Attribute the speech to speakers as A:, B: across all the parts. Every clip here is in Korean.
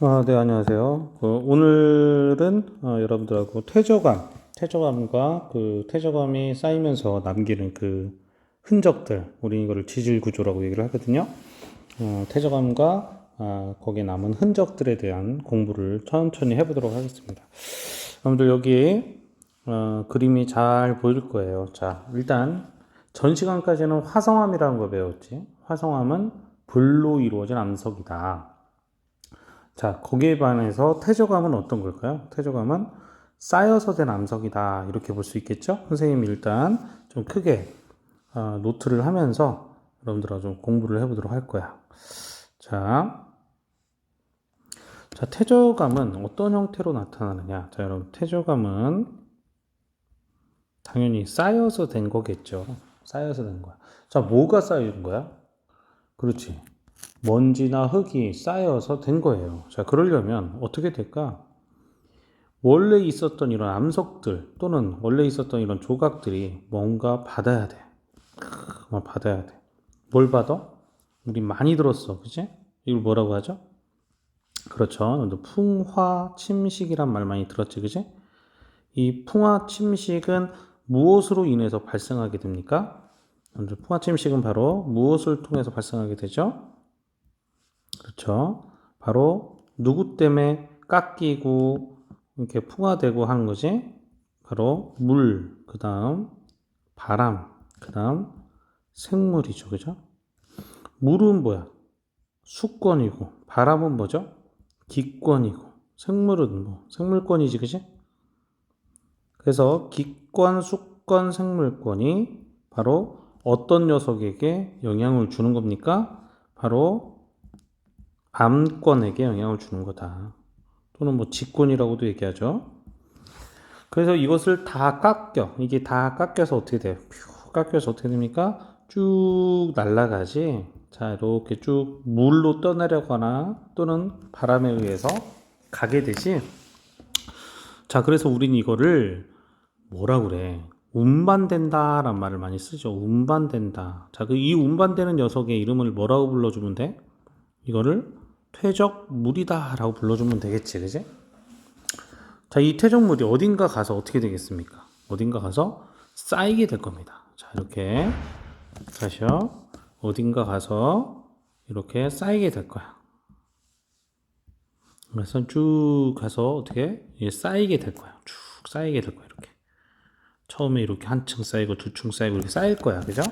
A: 네, 안녕하세요. 오늘은 여러분들하고 퇴저감과 그 퇴저감이 쌓이면서 남기는 그 흔적들, 우리 이거를 지질 구조라고 얘기를 하거든요. 퇴저감과 거기에 남은 흔적들에 대한 공부를 천천히 해보도록 하겠습니다. 여러분들 여기 그림이 잘 보일 거예요. 자, 일단 전 시간까지는 화성암이라는 거 배웠지. 화성암은 불로 이루어진 암석이다. 자, 거기에 반해서 퇴저감은 어떤 걸까요? 퇴저감은 쌓여서 된 암석이다. 이렇게 볼 수 있겠죠? 선생님이 일단 좀 크게 노트를 하면서 여러분들하고 좀 공부를 해보도록 할 거야. 자, 퇴저감은 어떤 형태로 나타나느냐? 자, 여러분, 퇴저감은 당연히 쌓여서 된 거겠죠. 쌓여서 된 거야. 자, 뭐가 쌓인 거야? 그렇지. 먼지나 흙이 쌓여서 된 거예요. 자, 그러려면 어떻게 될까? 원래 있었던 이런 암석들 또는 원래 있었던 이런 조각들이 뭔가 받아야 돼. 뭐 받아야 돼. 뭘 받아? 우리 많이 들었어. 그치? 이걸 뭐라고 하죠? 그렇죠. 풍화침식이란 말 많이 들었지. 그치? 이 풍화침식은 무엇으로 인해서 발생하게 됩니까? 풍화침식은 바로 무엇을 통해서 발생하게 되죠? 그렇죠. 바로 누구 때문에 깎이고 이렇게 풍화되고 하는 거지? 바로 물, 그 다음 바람, 그 다음 생물이죠. 그죠? 물은 뭐야? 수권이고, 바람은 뭐죠? 기권이고, 생물은 뭐? 생물권이지. 그지? 그래서 기권, 수권, 생물권이 바로 어떤 녀석에게 영향을 주는 겁니까? 바로 암권에게 영향을 주는 거다. 또는 뭐 직권이라고도 얘기하죠. 그래서 이것을 다 깎여. 이게 다 깎여서 어떻게 돼요? 퓨 깎여서 어떻게 됩니까? 쭉 날아가지. 자, 이렇게 쭉 물로 떠내려거나 또는 바람에 의해서 가게 되지. 자, 그래서 우린 이거를 뭐라 그래? 운반된다란 말을 많이 쓰죠. 운반된다. 자, 이 운반되는 녀석의 이름을 뭐라고 불러주면 돼? 이거를 퇴적물이다라고 불러주면 되겠지, 그지? 자, 이 퇴적물이 어딘가 가서 어떻게 되겠습니까? 어딘가 가서 쌓이게 될 겁니다. 자, 이렇게 다시요. 어딘가 가서 이렇게 쌓이게 될 거야. 그래서 쭉 가서 어떻게 쌓이게 될 거야. 쭉 쌓이게 될 거야. 이렇게 처음에 이렇게 한 층 쌓이고 두 층 쌓이고 이렇게 쌓일 거야, 그죠?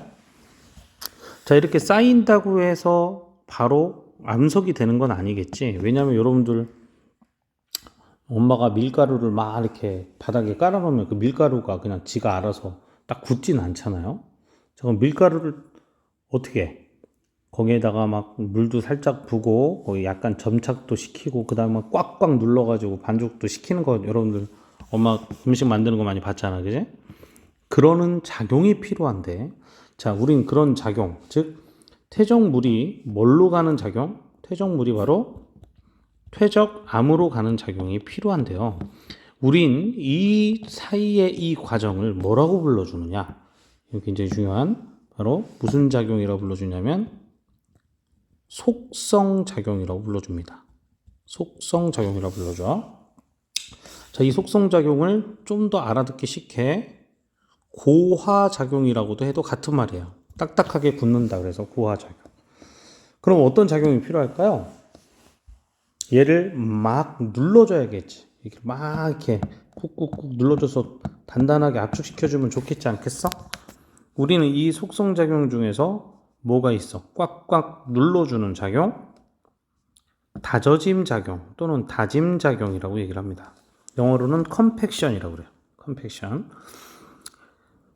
A: 자, 이렇게 쌓인다고 해서 바로 암석이 되는 건 아니겠지. 왜냐하면 여러분들 엄마가 밀가루를 막 이렇게 바닥에 깔아놓으면 그 밀가루가 그냥 지가 알아서 딱 굳진 않잖아요. 그럼 밀가루를 어떻게 해? 거기에다가 막 물도 살짝 부고 거기 약간 점착도 시키고 그 다음에 꽉꽉 눌러가지고 반죽도 시키는 거 여러분들 엄마 음식 만드는 거 많이 봤잖아, 그지? 그러는 작용이 필요한데, 자, 우린 그런 작용, 즉 퇴적물이 뭘로 가는 작용? 퇴적물이 바로 퇴적암으로 가는 작용이 필요한데요. 우린 이 사이의 이 과정을 뭐라고 불러주느냐? 이게 굉장히 중요한 바로 무슨 작용이라고 불러주냐면 속성작용이라고 불러줍니다. 속성작용이라고 불러줘. 자, 이 속성작용을 좀 더 알아듣기 쉽게 고화작용이라고도 해도 같은 말이에요. 딱딱하게 굳는다 그래서 고화작용. 그럼 어떤 작용이 필요할까요? 얘를 막 눌러줘야겠지. 이렇게 막 이렇게 꾹꾹꾹 눌러줘서 단단하게 압축시켜주면 좋겠지 않겠어? 우리는 이 속성작용 중에서 뭐가 있어? 꽉꽉 눌러주는 작용, 다져짐 작용 또는 다짐 작용이라고 얘기를 합니다. 영어로는 컴팩션이라고 그래요. 컴팩션.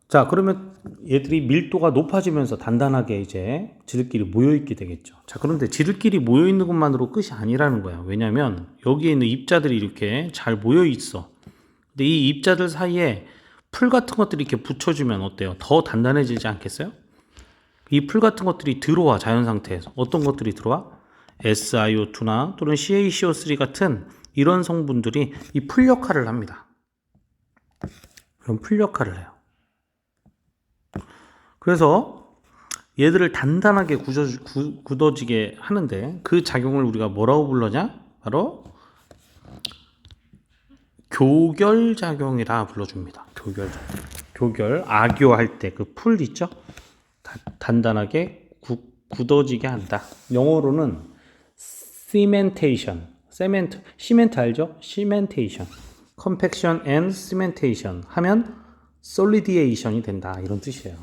A: 자, 그러면 얘들이 밀도가 높아지면서 단단하게 이제 지들끼리 모여있게 되겠죠. 자, 그런데 지들끼리 모여있는 것만으로 끝이 아니라는 거야. 왜냐면 여기에 있는 입자들이 이렇게 잘 모여있어. 근데 이 입자들 사이에 풀 같은 것들이 이렇게 붙여주면 어때요? 더 단단해지지 않겠어요? 이 풀 같은 것들이 들어와, 자연 상태에서. 어떤 것들이 들어와? SiO2나 또는 CaCO3 같은 이런 성분들이 이 풀 역할을 합니다. 그럼 풀 역할을 해요. 그래서 얘들을 단단하게 굳어지게 하는데 그 작용을 우리가 뭐라고 불러냐? 바로 교결작용이라 불러줍니다. 교결, 악교할 때 그 풀 있죠? 단단하게 굳어지게 한다. 영어로는 cementation, 시멘트 알죠? cementation, compaction and cementation 하면 solidation이 된다. 이런 뜻이에요.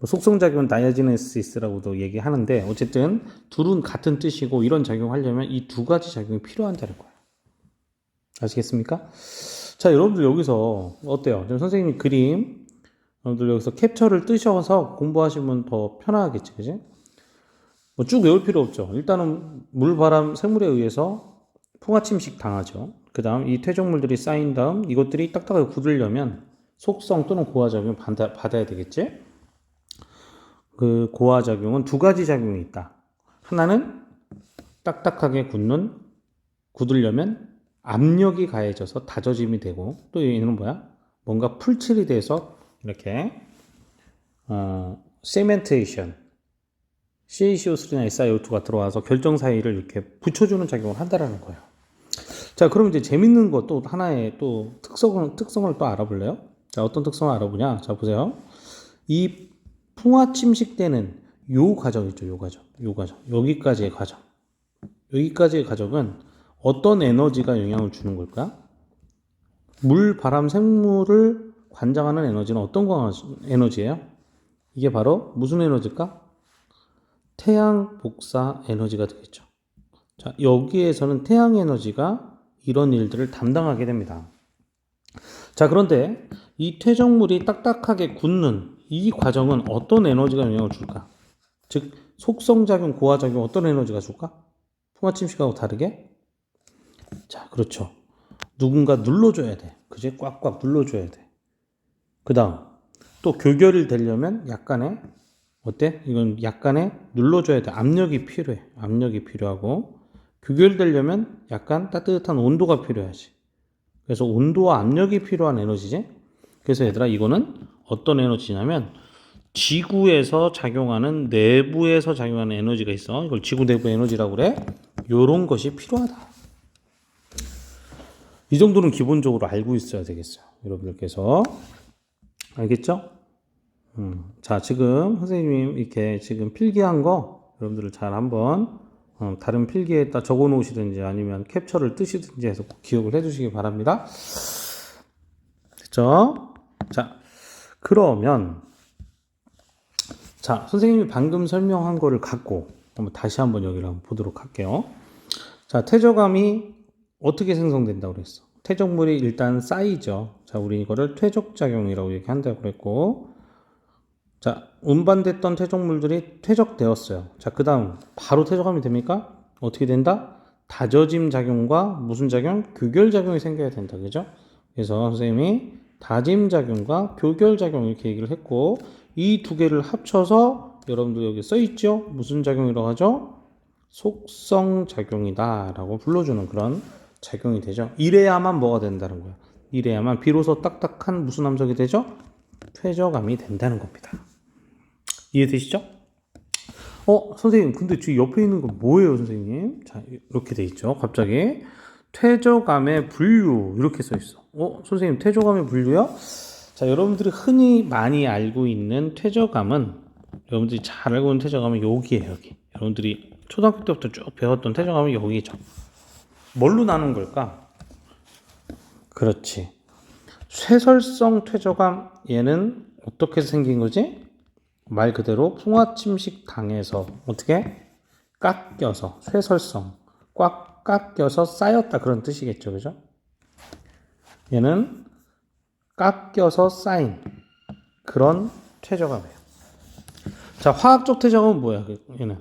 A: 속성작용은 다이아제네시스라고도 얘기하는데 어쨌든 둘은 같은 뜻이고 이런 작용하려면 이 두 가지 작용이 필요한다는 거예요. 아시겠습니까? 자, 여러분들 여기서 어때요? 지금 선생님이 그림 여러분들 여기서 캡처를 뜨셔서 공부하시면 더 편하겠지, 그지? 뭐 쭉 외울 필요 없죠. 일단은 물, 바람, 생물에 의해서 풍화침식 당하죠. 그 다음 이 퇴적물들이 쌓인 다음 이것들이 딱딱하게 굳으려면 속성 또는 고화작용을 받아야 되겠지? 그 고화작용은 두 가지 작용이 있다. 하나는 딱딱하게 굳으려면 압력이 가해져서 다져짐이 되고, 또 얘는 뭐야? 뭔가 풀칠이 돼서 이렇게 세멘테이션, CaCO3나 SiO2가 들어와서 결정 사이를 이렇게 붙여주는 작용을 한다라는 거예요. 자, 그럼 이제 재밌는 것도 하나의 또 특성을 또 알아볼래요? 자, 어떤 특성을 알아보냐? 자, 보세요. 이 풍화 침식되는 요 과정 있죠, 요 과정. 여기까지의 과정. 여기까지의 과정은 어떤 에너지가 영향을 주는 걸까? 물, 바람, 생물을 관장하는 에너지는 어떤 에너지예요? 이게 바로 무슨 에너지일까? 태양 복사 에너지가 되겠죠. 자, 여기에서는 태양 에너지가 이런 일들을 담당하게 됩니다. 자, 그런데 이 퇴적물이 딱딱하게 굳는 이 과정은 어떤 에너지가 영향을 줄까? 즉, 속성작용, 고화작용 어떤 에너지가 줄까? 풍화침식하고 다르게? 자, 그렇죠. 누군가 눌러줘야 돼. 그지? 꽉꽉 눌러줘야 돼. 그 다음, 또 교결이 되려면 약간의, 어때? 이건 약간의 눌러줘야 돼. 압력이 필요해. 압력이 필요하고, 교결되려면 약간 따뜻한 온도가 필요하지. 그래서 온도와 압력이 필요한 에너지지? 그래서 얘들아, 이거는 어떤 에너지냐면, 지구에서 작용하는, 내부에서 작용하는 에너지가 있어. 이걸 지구 내부 에너지라고 그래. 요런 것이 필요하다. 이 정도는 기본적으로 알고 있어야 되겠어요. 여러분들께서. 알겠죠? 자, 지금 선생님이 이렇게 지금 필기한 거 여러분들 잘 한번 다른 필기에다 적어 놓으시든지 아니면 캡처를 뜨시든지 해서 꼭 기억을 해 주시기 바랍니다. 됐죠? 자, 그러면 자, 선생님이 방금 설명한 거를 갖고 다시 한번 여기를 한번 보도록 할게요. 자, 퇴적암이 어떻게 생성된다고 그랬어? 퇴적물이 일단 쌓이죠. 자, 우리 이거를 퇴적작용이라고 얘기한다고 그랬고, 자, 운반됐던 퇴적물들이 퇴적되었어요. 자, 그 다음 바로 퇴적암이 됩니까? 어떻게 된다? 다져짐 작용과 무슨 작용? 교결 작용이 생겨야 된다. 그죠? 그래서 선생님이 다짐 작용과 교결 작용 이렇게 얘기를 했고, 이 두 개를 합쳐서 여러분들 여기 써 있죠? 무슨 작용이라고 하죠? 속성 작용이다 라고 불러주는 그런 작용이 되죠. 이래야만 뭐가 된다는 거야. 이래야만 비로소 딱딱한 무슨 함석이 되죠? 퇴적암이 된다는 겁니다. 이해되시죠? 선생님, 근데 지금 옆에 있는 거 뭐예요, 선생님? 자, 이렇게 돼 있죠. 갑자기 퇴적암의 분류 이렇게 써 있어. 선생님, 퇴적암의 분류요? 자, 여러분들이 흔히 많이 알고 있는 퇴적암은, 여러분들이 잘 알고 있는 퇴적암은 여기에요, 여기. 여러분들이 초등학교 때부터 쭉 배웠던 퇴적암은 여기죠. 뭘로 나눈 걸까? 그렇지. 쇠설성 퇴적암, 얘는 어떻게 생긴 거지? 말 그대로 풍화침식 당해서 어떻게? 깎여서, 쇠설성, 꽉 깎여서 쌓였다 그런 뜻이겠죠, 그죠? 얘는 깎여서 쌓인 그런 퇴적암이에요. 자, 화학적 퇴적암은 뭐야? 얘는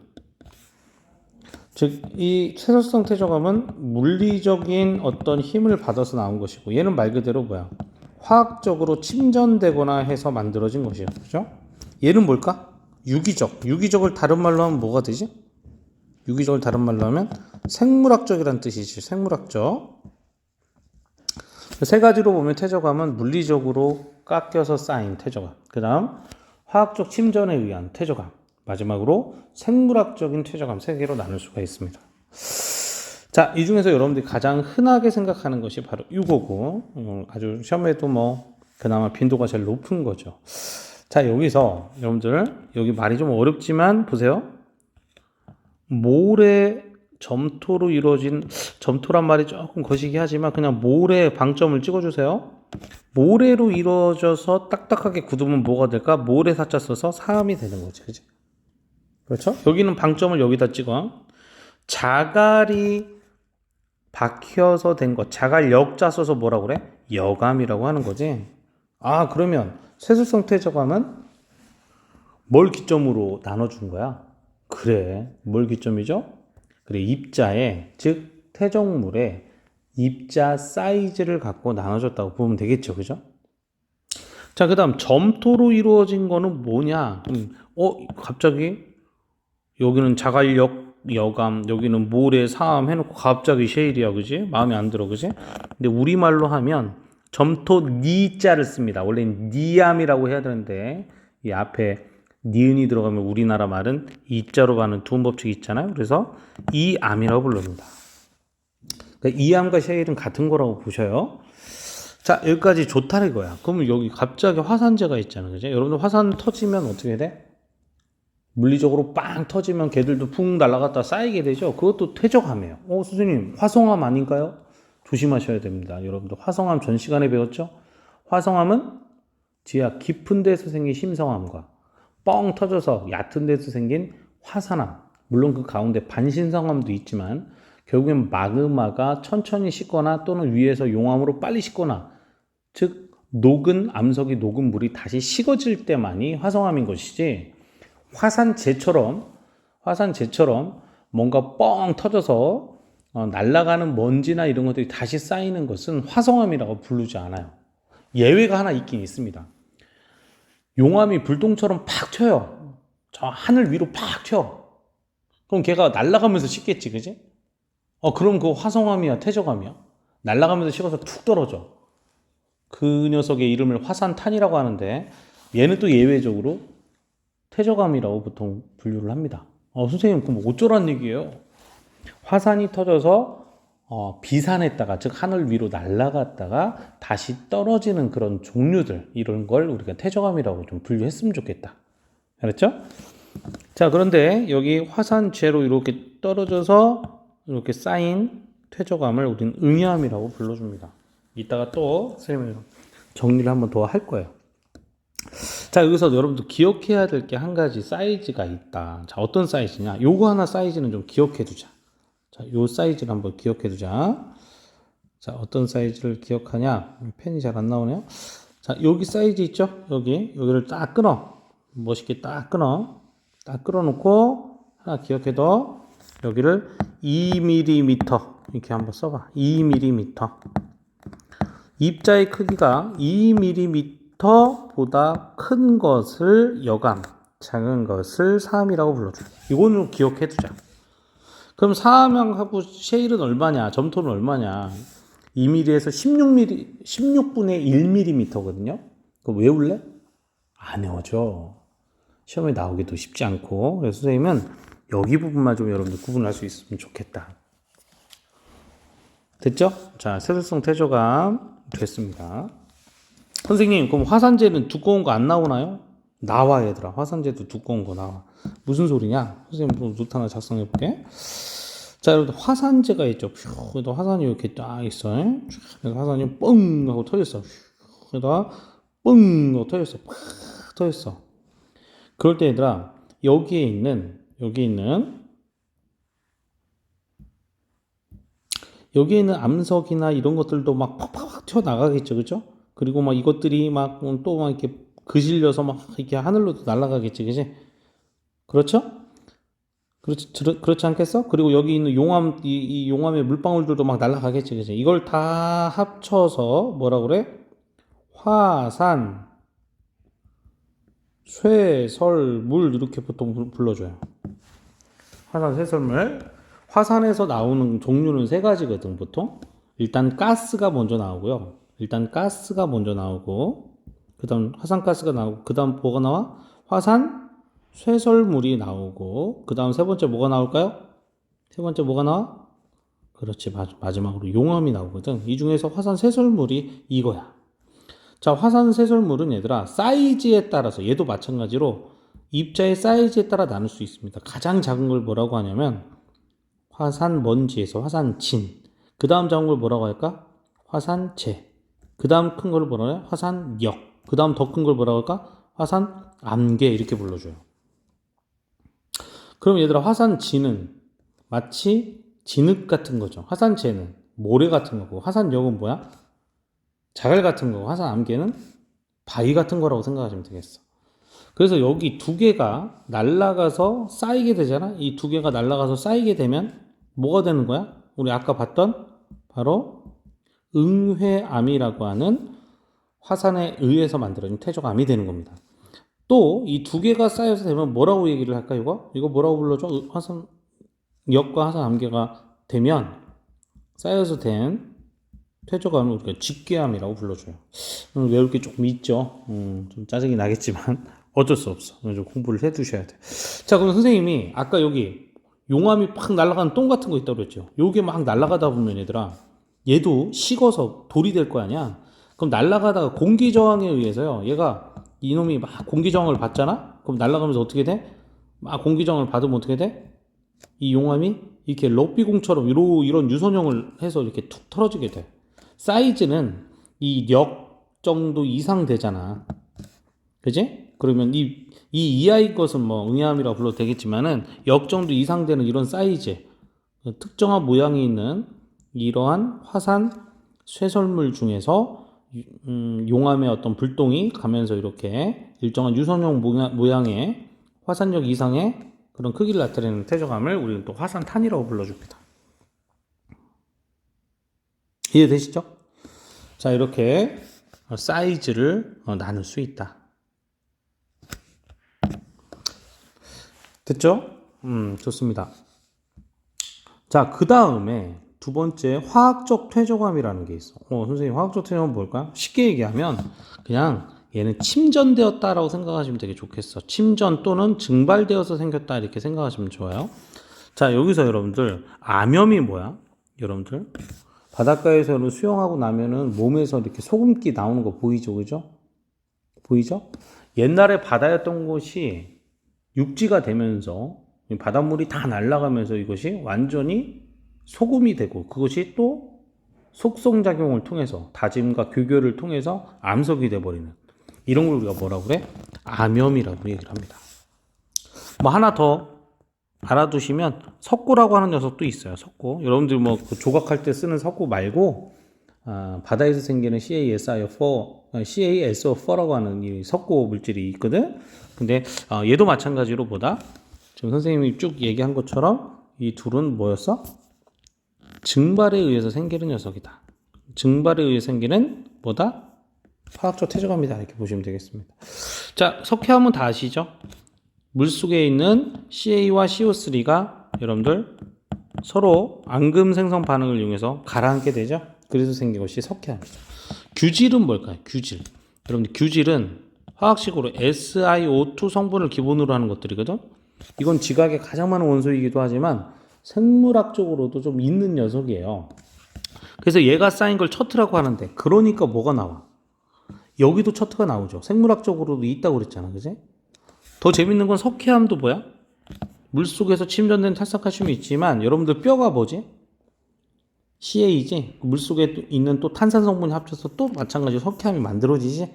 A: 즉, 이 쇠설성 퇴적암은 물리적인 어떤 힘을 받아서 나온 것이고, 얘는 말 그대로 뭐야? 화학적으로 침전되거나 해서 만들어진 것이에요. 그죠? 얘는 뭘까? 유기적. 유기적을 다른 말로 하면 뭐가 되지? 유기적을 다른 말로 하면 생물학적이란 뜻이지. 생물학적. 세 가지로 보면 퇴적암은 물리적으로 깎여서 쌓인 퇴적암. 그 다음 화학적 침전에 의한 퇴적암. 마지막으로 생물학적인 퇴적암 세 개로 나눌 수가 있습니다. 자, 이 중에서 여러분들이 가장 흔하게 생각하는 것이 바로 이거고, 아주 시험에도 뭐 그나마 빈도가 제일 높은 거죠. 자, 여기서 여러분들 여기 말이 좀 어렵지만 보세요. 모래 점토로 이루어진, 점토란 말이 조금 거시기 하지만 그냥 모래 방점을 찍어주세요. 모래로 이루어져서 딱딱하게 굳으면 뭐가 될까? 모래 사자 써서 사음이 되는 거지, 그지? 그렇죠? 여기는 방점을 여기다 찍어. 자갈이 박혀서 된 것, 자갈 역자 써서 뭐라고 그래? 여감이라고 하는 거지. 아, 그러면 세술성 퇴적감은 뭘 기점으로 나눠준 거야? 그래, 뭘 기점이죠? 그래, 입자에, 즉 퇴적물의 입자 사이즈를 갖고 나눠줬다고 보면 되겠죠, 그죠? 자, 그 다음 점토로 이루어진 거는 뭐냐? 갑자기 여기는 자갈력 여감, 여기는 모래 사암 해놓고 갑자기 쉐일이야, 그지? 마음에 안 들어, 그지? 근데 우리말로 하면 점토 니자를 씁니다. 원래 니암이라고 해야 되는데 이 앞에 니은이 들어가면 우리나라 말은 이자로 가는 두음 법칙이 있잖아요. 그래서 이암이라고 부릅니다. 그러니까 이암과 쉐일은 같은 거라고 보셔요. 자, 여기까지 좋다 이거야. 그러면 여기 갑자기 화산재가 있잖아, 그지? 여러분들 화산 터지면 어떻게 돼? 물리적으로 빵 터지면 걔들도 푹 날아갔다 쌓이게 되죠. 그것도 퇴적암이에요. 선생님, 화성암 아닌가요? 조심하셔야 됩니다. 여러분들 화성암 전 시간에 배웠죠? 화성암은 지하 깊은 데서 생긴 심성암과 뻥 터져서 얕은 데서 생긴 화산암, 물론 그 가운데 반신성암도 있지만 결국엔 마그마가 천천히 식거나 또는 위에서 용암으로 빨리 식거나, 즉 녹은 암석이 녹은 물이 다시 식어질 때만이 화성암인 것이지, 화산재처럼 뭔가 뻥 터져서 날아가는 먼지나 이런 것들이 다시 쌓이는 것은 화성암이라고 부르지 않아요. 예외가 하나 있긴 있습니다. 용암이 불똥처럼 팍 튀어요. 저 하늘 위로 팍 튀어. 그럼 걔가 날아가면서 식겠지, 그지? 그럼 그거 화성암이야, 퇴적암이야? 날아가면서 식어서 툭 떨어져. 그 녀석의 이름을 화산탄이라고 하는데 얘는 또 예외적으로 퇴적암이라고 보통 분류를 합니다. 선생님, 그럼 어쩌란 얘기예요? 화산이 터져서 비산했다가, 즉 하늘 위로 날아갔다가 다시 떨어지는 그런 종류들, 이런 걸 우리가 퇴적암이라고 좀 분류했으면 좋겠다. 알았죠? 자, 그런데 여기 화산재로 이렇게 떨어져서 이렇게 쌓인 퇴적암을 우리는 응야암이라고 불러줍니다. 이따가 또 선생님이 정리를 한번 더 할 거예요. 자, 여기서 여러분들 기억해야 될 게 한 가지 사이즈가 있다. 자, 어떤 사이즈냐? 요거 하나 사이즈는 좀 기억해 두자. 자, 요 사이즈를 한번 기억해 두자. 자, 어떤 사이즈를 기억하냐? 펜이 잘 안 나오네요. 자, 여기 사이즈 있죠? 여기를 딱 끊어. 멋있게 딱 끊어. 딱 끌어놓고 하나 기억해둬. 여기를 2mm 이렇게 한번 써봐. 2mm. 입자의 크기가 2mm 보다 큰 것을 여감, 작은 것을 사암이라고 불러줘. 이거는 기억해 두자. 그럼 사암하고 쉐일은 얼마냐? 점토는 얼마냐? 2mm에서 16분의 1mm거든요. 그거 외울래? 안 외워져. 시험에 나오기도 쉽지 않고. 그래서 선생님은 여기 부분만 좀 여러분들 구분할 수 있으면 좋겠다. 됐죠? 자, 세술성 퇴적암 됐습니다. 선생님, 그럼 화산재는 두꺼운 거 안 나오나요? 나와, 얘들아. 화산재도 두꺼운 거 나와. 무슨 소리냐? 선생님, 노트 하나 작성해 볼게. 자, 여러분, 화산재가 있죠. 그래도 화산이 이렇게 딱 있어. 그래서 화산이 뻥 하고 터졌어. 그러다가 뻥 하고 터졌어. 팍 터졌어. 그럴 때 얘들아, 여기 있는 암석이나 이런 것들도 막 팍팍 튀어나가겠죠, 그죠? 그리고 막 이것들이 막 또 막 이렇게 그실려서 막 이렇게 하늘로도 날아가겠지, 그지? 그렇죠? 그렇지 않겠어? 그리고 여기 있는 용암, 이 용암의 물방울들도 막 날아가겠지, 그지? 이걸 다 합쳐서 뭐라 그래? 화산, 쇠설물 이렇게 보통 불러줘요. 화산, 쇠설물. 화산에서 나오는 종류는 세 가지거든, 보통. 일단 가스가 먼저 나오고요. 그 다음 화산가스가 나오고, 그 다음 뭐가 나와? 화산, 쇠설물이 나오고, 그 다음 세 번째 뭐가 나올까요? 세 번째 뭐가 나와? 그렇지. 마지막으로 용암이 나오거든. 이 중에서 화산 쇄설물이 이거야. 자, 화산 쇄설물은 얘들아, 사이즈에 따라서, 얘도 마찬가지로 입자의 사이즈에 따라 나눌 수 있습니다. 가장 작은 걸 뭐라고 하냐면, 화산 먼지에서 화산진. 그 다음 작은 걸 뭐라고 할까? 화산재. 그 다음 큰 걸 뭐라고 해? 화산역. 그 다음 더 큰 걸 뭐라고 할까? 화산암계. 이렇게 불러줘요. 그럼 얘들아, 화산진은 마치 진흙 같은 거죠. 화산재는 모래 같은 거고, 화산역은 뭐야? 자갈 같은 거고, 화산암계는 바위 같은 거라고 생각하시면 되겠어. 그래서 여기 두 개가 날아가서 쌓이게 되잖아. 이 두 개가 날아가서 쌓이게 되면 뭐가 되는 거야? 우리 아까 봤던 바로 응회암이라고 하는 화산에 의해서 만들어진 퇴적암이 되는 겁니다. 또 이 두 개가 쌓여서 되면 뭐라고 얘기를 할까? 이거 뭐라고 불러줘? 화산역과 화산암계가 되면 쌓여서 된 퇴적암을 우리가 직계암이라고 불러줘요. 외울 게 조금 있죠. 좀 짜증이 나겠지만 어쩔 수 없어. 좀 공부를 해두셔야 돼. 자, 그럼 선생님이 아까 여기 용암이 팍 날아가는 똥 같은 거 있다고 그랬죠. 요게 막 날아가다 보면 얘들아, 얘도 식어서 돌이 될 거 아니야. 그럼 날아가다가 공기 저항에 의해서요, 얘가 이놈이 막 공기 저항을 받잖아. 그럼 날아가면서 어떻게 돼? 막 공기 저항을 받으면 어떻게 돼? 이 용암이 이렇게 럭비공처럼 이런 유선형을 해서 이렇게 툭 털어지게 돼. 사이즈는 이 역 정도 이상 되잖아. 그지? 그러면 이 이하의 것은 뭐 응해암이라고 불러도 되겠지만은 역 정도 이상 되는 이런 사이즈, 특정한 모양이 있는 이러한 화산 쇄설물 중에서 용암의 어떤 불똥이 가면서 이렇게 일정한 유선형 모양의 화산역 이상의 그런 크기를 나타내는 퇴적암을 우리는 또 화산탄이라고 불러줍니다. 이해되시죠? 자, 이렇게 사이즈를 나눌 수 있다. 됐죠? 좋습니다. 자, 그 다음에 두 번째 화학적 퇴적암이라는 게 있어. 선생님, 화학적 퇴적암은 뭘까? 쉽게 얘기하면 그냥 얘는 침전되었다라고 생각하시면 되게 좋겠어. 침전 또는 증발되어서 생겼다 이렇게 생각하시면 좋아요. 자, 여기서 여러분들 암염이 뭐야? 여러분들 바닷가에서 수영하고 나면은 몸에서 이렇게 소금기 나오는 거 보이죠? 그죠? 보이죠? 옛날에 바다였던 곳이 육지가 되면서 바닷물이 다 날아가면서 이것이 완전히 소금이 되고 그것이 또 속성작용을 통해서 다짐과 규결을 통해서 암석이 돼버리는 이런 걸 우리가 뭐라고 그래? 암염이라고 얘기를 합니다. 뭐 하나 더 알아두시면 석고라고 하는 녀석도 있어요. 석고. 여러분들 뭐 그 조각할 때 쓰는 석고 말고 바다에서 생기는 CaSO4라고 하는 이 석고 물질이 있거든. 근데 얘도 마찬가지로 뭐다? 지금 선생님이 쭉 얘기한 것처럼 이 둘은 뭐였어? 증발에 의해서 생기는 녀석이다. 증발에 의해 생기는 뭐다? 화학적 퇴적암이다. 이렇게 보시면 되겠습니다. 자, 석회암은 다 아시죠? 물속에 있는 Ca와 CO3가 여러분들 서로 앙금 생성 반응을 이용해서 가라앉게 되죠. 그래서 생긴 것이 석회암이죠. 규질은 뭘까요? 규질. 여러분들 규질은 화학식으로 SiO2 성분을 기본으로 하는 것들이거든. 이건 지각에 가장 많은 원소이기도 하지만 생물학적으로도 좀 있는 녀석이에요. 그래서 얘가 쌓인 걸 처트라고 하는데 그러니까 뭐가 나와? 여기도 처트가 나오죠. 생물학적으로도 있다고 그랬잖아. 그지? 더 재밌는 건 석회암도 뭐야? 물속에서 침전된 탈산칼슘이 있지만 여러분들 뼈가 뭐지? Ca지? 물속에 있는 또 탄산 성분이 합쳐서 또 마찬가지로 석회암이 만들어지지?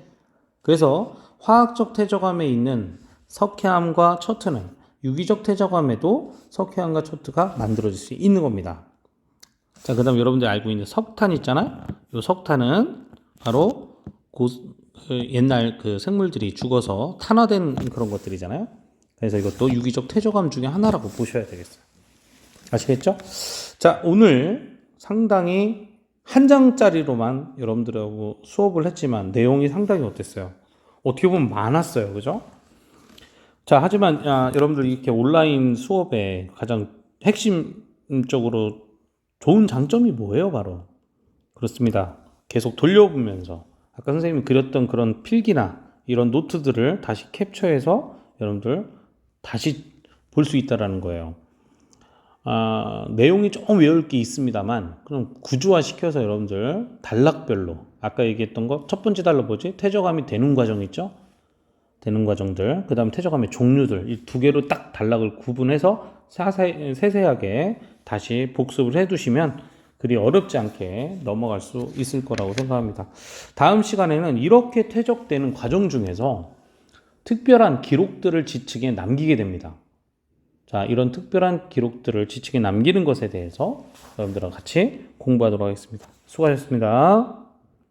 A: 그래서 화학적 퇴적암에 있는 석회암과 처트는 유기적 퇴적암에도 석회암과 처트가 만들어질 수 있는 겁니다. 자, 그 다음 여러분들 알고 있는 석탄 있잖아? 이 석탄은 바로 옛날 그 생물들이 죽어서 탄화된 그런 것들이잖아요. 그래서 이것도 유기적 퇴적암 중에 하나라고 보셔야 되겠어요. 아시겠죠? 자, 오늘 상당히 한 장짜리로만 여러분들하고 수업을 했지만 내용이 상당히 어땠어요? 어떻게 보면 많았어요. 그죠? 자, 하지만 여러분들 이렇게 온라인 수업의 가장 핵심적으로 좋은 장점이 뭐예요? 바로 그렇습니다. 계속 돌려보면서 아까 선생님이 그렸던 그런 필기나 이런 노트들을 다시 캡처해서 여러분들 다시 볼 수 있다라는 거예요. 내용이 조금 외울 게 있습니다만 그럼 구조화 시켜서 여러분들 단락별로 아까 얘기했던 거 첫 번째 단락 뭐지? 퇴적함이 되는 과정 있죠? 되는 과정들, 그 다음에 퇴적함의 종류들 이 두 개로 딱 단락을 구분해서 세세하게 다시 복습을 해두시면 그리 어렵지 않게 넘어갈 수 있을 거라고 생각합니다. 다음 시간에는 이렇게 퇴적되는 과정 중에서 특별한 기록들을 지측에 남기게 됩니다. 자, 이런 특별한 기록들을 지측에 남기는 것에 대해서 여러분들과 같이 공부하도록 하겠습니다. 수고하셨습니다.